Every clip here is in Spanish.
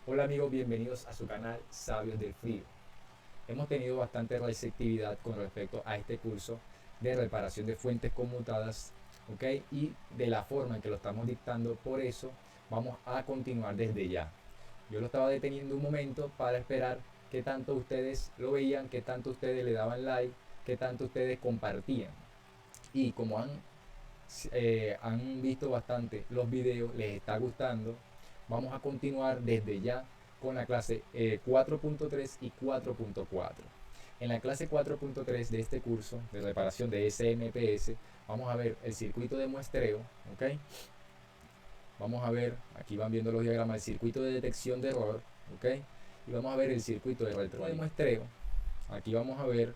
Hola amigos, bienvenidos a su canal Sabios del Frío. Hemos tenido bastante receptividad con respecto a este curso de reparación de fuentes conmutadas, ¿ok? Y de la forma en que lo estamos dictando, por eso vamos a continuar desde ya. Yo lo estaba deteniendo un momento para esperar qué tanto ustedes lo veían, qué tanto ustedes le daban like, qué tanto ustedes compartían. Y como han visto bastante los videos, les está gustando, vamos a continuar desde ya con la clase 4.3 y 4.4. En la clase 4.3 de este curso de reparación de SMPS vamos a ver el circuito de muestreo, ¿ok? Vamos a ver, aquí van viendo los diagramas, el circuito de detección de error, ¿ok? Y vamos a ver el circuito de muestreo. Aquí vamos a ver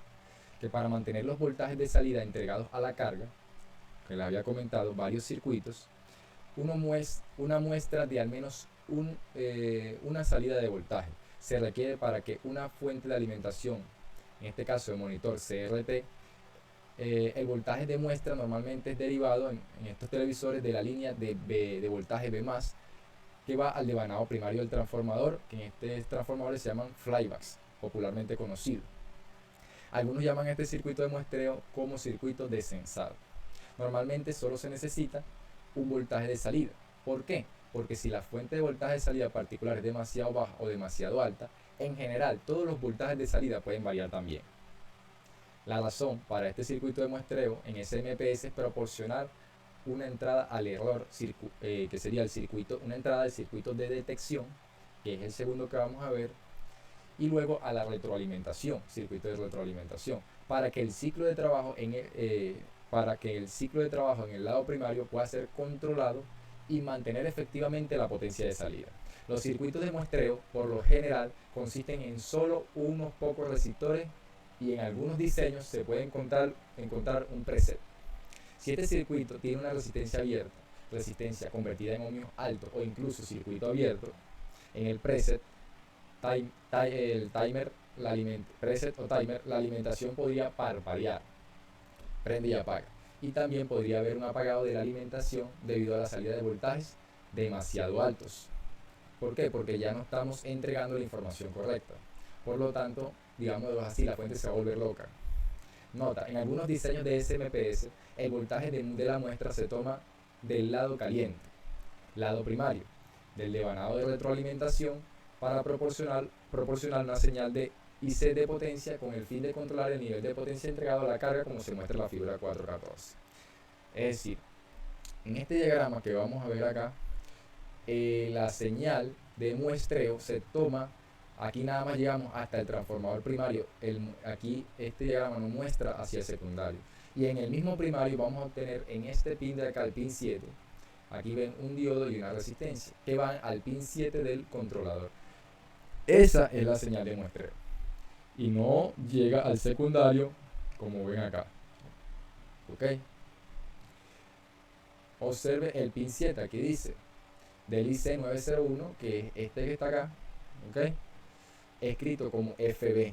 que para mantener los voltajes de salida entregados a la carga, que les había comentado, varios circuitos, una muestra de al menos una salida de voltaje se requiere para que una fuente de alimentación, en este caso el monitor CRT, el voltaje de muestra normalmente es derivado en estos televisores de la línea de voltaje B+, que va al devanado primario del transformador, que en este transformador se llaman flybacks, popularmente conocido. Algunos llaman este circuito de muestreo como circuito descensado. Normalmente solo se necesita un voltaje de salida. ¿Por qué? Porque si la fuente de voltaje de salida particular es demasiado baja o demasiado alta, en general todos los voltajes de salida pueden variar también. La razón para este circuito de muestreo en SMPS es proporcionar una entrada al error, que sería una entrada al circuito de detección, que es el segundo que vamos a ver, y luego a la retroalimentación, circuito de retroalimentación, para que el ciclo de trabajo en el lado primario pueda ser controlado y mantener efectivamente la potencia de salida. Los circuitos de muestreo, por lo general, consisten en solo unos pocos resistores y en algunos diseños se puede encontrar un preset. Si este circuito tiene una resistencia abierta, resistencia convertida en ohmios alto o incluso circuito abierto, en el preset, el timer, preset o timer, la alimentación podría parpadear, prende y apaga. Y también podría haber un apagado de la alimentación debido a la salida de voltajes demasiado altos. ¿Por qué? Porque ya no estamos entregando la información correcta. Por lo tanto, digámoslo así, la fuente se va a volver loca. Nota, en algunos diseños de SMPS, el voltaje de la muestra se toma del lado caliente, lado primario, del devanado de retroalimentación, para proporcionar una señal de IC de potencia con el fin de controlar el nivel de potencia entregado a la carga, como se muestra en la figura 414. Es decir, en este diagrama que vamos a ver acá, la señal de muestreo se toma, aquí nada más llegamos hasta el transformador primario, aquí este diagrama nos muestra hacia el secundario, y en el mismo primario vamos a obtener en este pin de acá, el pin 7, aquí ven un diodo y una resistencia que van al pin 7 del controlador. Esa es la señal de muestreo y no llega al secundario como ven acá, ¿ok? Observe el pin 7, aquí dice del IC901, que es este que está acá, ¿ok? Escrito como FB,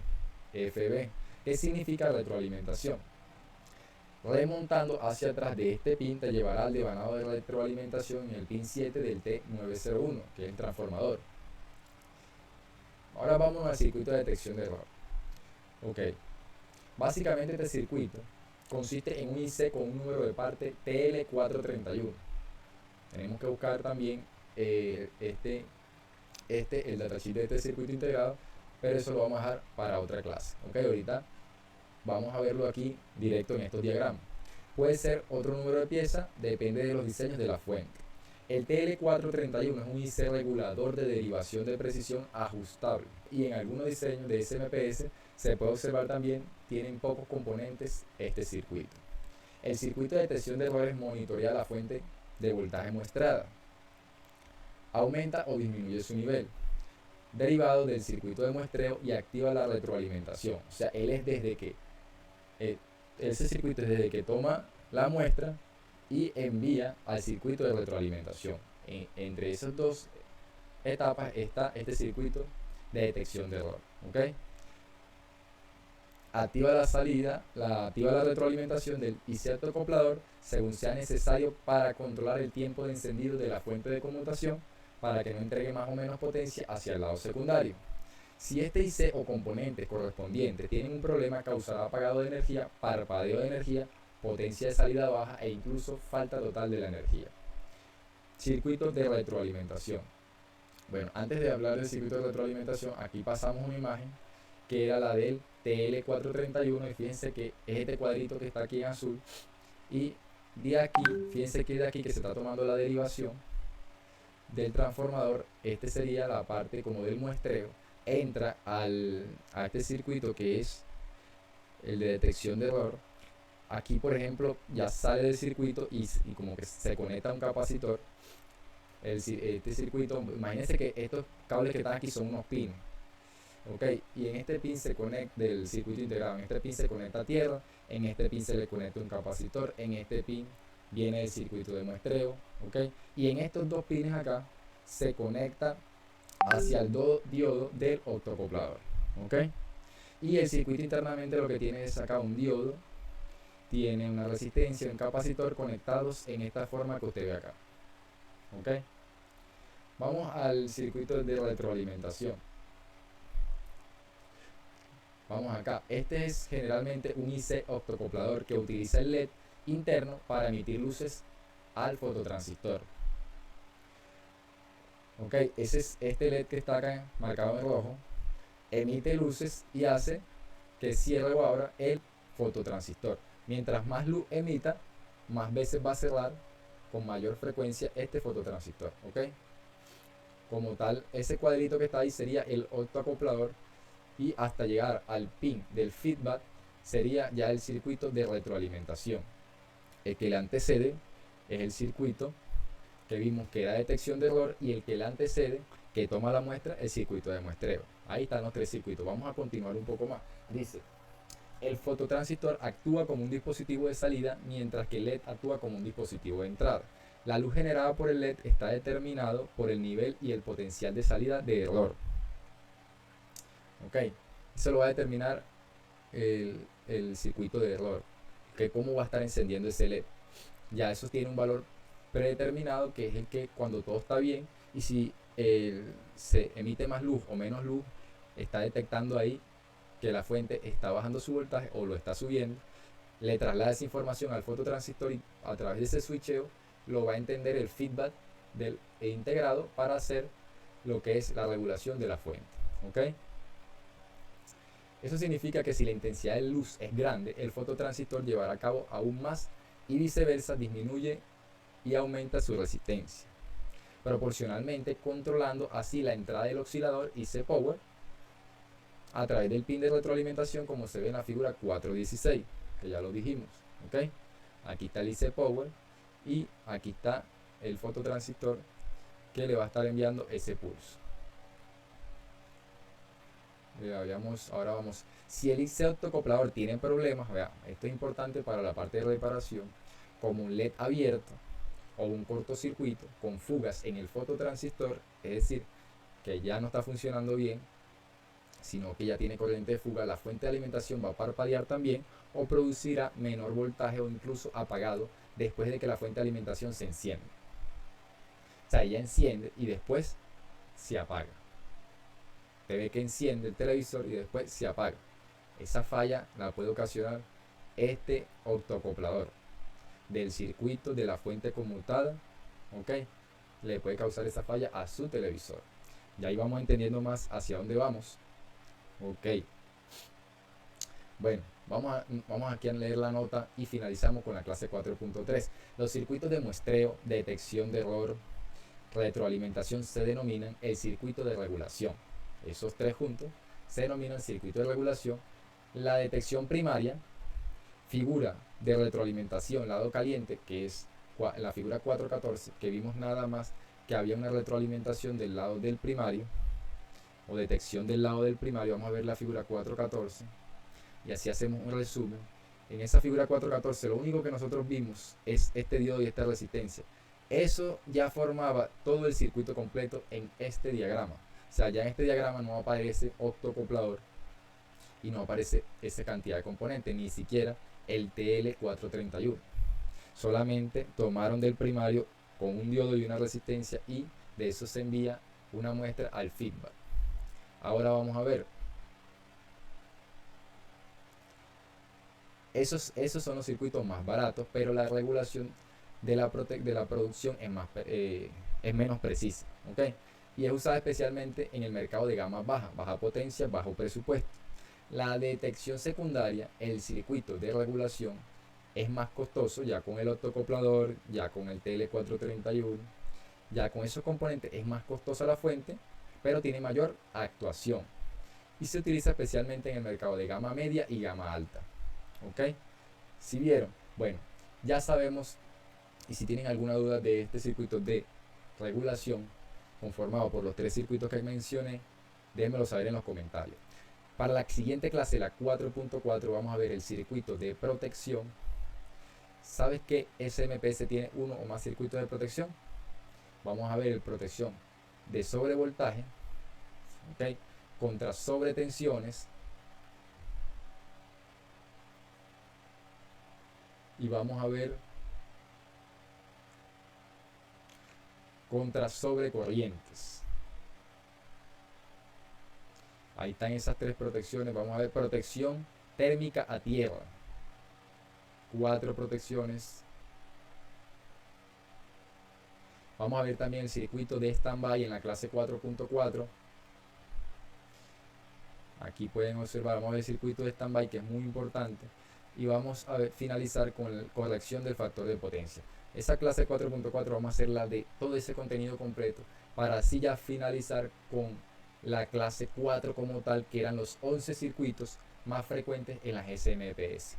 que significa retroalimentación. Remontando hacia atrás de este pin te llevará al devanado de retroalimentación en el pin 7 del T901, que es el transformador. Ahora vamos al circuito de detección de error. Ok, básicamente este circuito consiste en un IC con un número de parte TL431. Tenemos que buscar también el datasheet de este circuito integrado, pero eso lo vamos a dejar para otra clase. Ok, ahorita vamos a verlo aquí directo en estos diagramas. Puede ser otro número de pieza, depende de los diseños de la fuente. El TL431 es un IC regulador de derivación de precisión ajustable, y en algunos diseños de SMPS se puede observar también tienen pocos componentes este circuito. El circuito de detección de errores monitorea la fuente de voltaje muestrada, aumenta o disminuye su nivel, derivado del circuito de muestreo, y activa la retroalimentación. O sea, ese circuito es desde que toma la muestra y envía al circuito de retroalimentación. Entre esas dos etapas está este circuito de detección de error. ¿Okay? Activa la retroalimentación del IC autoacoplador según sea necesario para controlar el tiempo de encendido de la fuente de conmutación, para que no entregue más o menos potencia hacia el lado secundario. Si este IC o componentes correspondientes tienen un problema, causará apagado de energía, parpadeo de energía, potencia de salida baja e incluso falta total de la energía. Circuitos de retroalimentación. Bueno, antes de hablar del circuito de retroalimentación, aquí pasamos una imagen que era la del TL431 y fíjense que es este cuadrito que está aquí en azul, y de aquí, fíjense que de aquí que se está tomando la derivación del transformador, este sería la parte como del muestreo, entra a este circuito que es el de detección de error. Aquí por ejemplo ya sale del circuito y como que se conecta a un capacitor. Este circuito, imagínense que estos cables que están aquí son unos pins, ok, y en este pin se conecta del circuito integrado, en este pin se conecta a tierra, en este pin se le conecta un capacitor, en este pin viene el circuito de muestreo, ok, y en estos dos pines acá se conecta hacia el diodo del octocoplador, ok, y el circuito internamente lo que tiene es acá un diodo, tiene una resistencia y un capacitor conectados en esta forma que usted ve acá, ok. Vamos al circuito de retroalimentación. Vamos acá. Este es generalmente un IC octocoplador que utiliza el LED interno para emitir luces al fototransistor. Ok, ese es este LED que está acá marcado en rojo. Emite luces y hace que cierre o abra el fototransistor. Mientras más luz emita, más veces va a cerrar con mayor frecuencia este fototransistor. Ok. Como tal, ese cuadrito que está ahí sería el octoacoplador, y hasta llegar al pin del feedback sería ya el circuito de retroalimentación. El que le antecede es el circuito que vimos que era detección de error, y el que le antecede, que toma la muestra, el circuito de muestreo. Ahí están los tres circuitos. Vamos a continuar un poco más. Dice, el fototransistor actúa como un dispositivo de salida, mientras que el LED actúa como un dispositivo de entrada. La luz generada por el LED está determinado por el nivel y el potencial de salida de error. Ok, eso lo va a determinar el circuito de error, que cómo va a estar encendiendo ese LED. Ya eso tiene un valor predeterminado, que es el que cuando todo está bien, y si se emite más luz o menos luz, está detectando ahí que la fuente está bajando su voltaje o lo está subiendo, le traslada esa información al fototransistor, y a través de ese switcheo lo va a entender el feedback del integrado para hacer lo que es la regulación de la fuente. ¿Ok? Eso significa que si la intensidad de luz es grande, el fototransistor llevará a cabo aún más, y viceversa, disminuye y aumenta su resistencia, proporcionalmente, controlando así la entrada del oscilador IC Power a través del pin de retroalimentación, como se ve en la figura 416, que ya lo dijimos. ¿Ok? Aquí está el IC Power y aquí está el fototransistor que le va a estar enviando ese pulso. Ahora vamos, si el IC octocoplador tiene problemas, vea, esto es importante para la parte de reparación, como un LED abierto o un cortocircuito con fugas en el fototransistor, es decir, que ya no está funcionando bien, sino que ya tiene corriente de fuga, la fuente de alimentación va a parpadear también, o producirá menor voltaje o incluso apagado después de que la fuente de alimentación se enciende. O sea, ella enciende y después se apaga. Te ve que enciende el televisor y después se apaga. Esa falla la puede ocasionar este octocoplador del circuito de la fuente conmutada. Ok, le puede causar esa falla a su televisor. Ya ahí vamos entendiendo más hacia dónde vamos. Ok, bueno, vamos aquí a leer la nota y finalizamos con la clase 4.3. Los circuitos de muestreo, detección de error, retroalimentación se denominan el circuito de regulación. Esos tres juntos se denominan circuito de regulación. La detección primaria, figura de retroalimentación lado caliente, que es la figura 4.14, que vimos nada más que había una retroalimentación del lado del primario, o detección del lado del primario. Vamos a ver la figura 4.14 y así hacemos un resumen. En esa figura 4.14 lo único que nosotros vimos es este diodo y esta resistencia. Eso ya formaba todo el circuito completo en este diagrama. O sea, ya en este diagrama no aparece octocoplador y no aparece esa cantidad de componentes, ni siquiera el TL431. Solamente tomaron del primario con un diodo y una resistencia y de eso se envía una muestra al feedback. Ahora vamos a ver. Esos son los circuitos más baratos, pero la regulación de la producción es menos precisa, ¿ok? Y es usada especialmente en el mercado de gama baja, baja potencia, bajo presupuesto. La detección secundaria, el circuito de regulación, es más costoso, ya con el optocoplador, ya con el TL431, ya con esos componentes es más costosa la fuente, pero tiene mayor actuación. Y se utiliza especialmente en el mercado de gama media y gama alta. ¿Ok? Si vieron, bueno, ya sabemos, y si tienen alguna duda de este circuito de regulación conformado por los 3 circuitos que mencioné, déjenmelo saber en los comentarios. Para la siguiente clase, la 4.4, vamos a ver el circuito de protección. ¿Sabes que SMPS tiene uno o más circuitos de protección? Vamos a ver el protección de sobrevoltaje, ¿okay? Contra sobretensiones, y vamos a ver contra sobrecorrientes. Ahí están esas 3 protecciones. Vamos a ver protección térmica a tierra, 4 protecciones. Vamos a ver también el circuito de stand-by en la clase 4.4. Aquí pueden observar, vamos a ver el circuito de stand-by, que es muy importante. Y vamos a finalizar con la corrección del factor de potencia. Esa clase 4.4 vamos a hacer la de todo ese contenido completo, para así ya finalizar con la clase 4 como tal, que eran los 11 circuitos más frecuentes en las SMPS.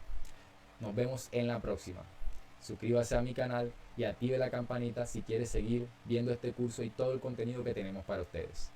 Nos vemos en la próxima. Suscríbase a mi canal y active la campanita si quiere seguir viendo este curso y todo el contenido que tenemos para ustedes.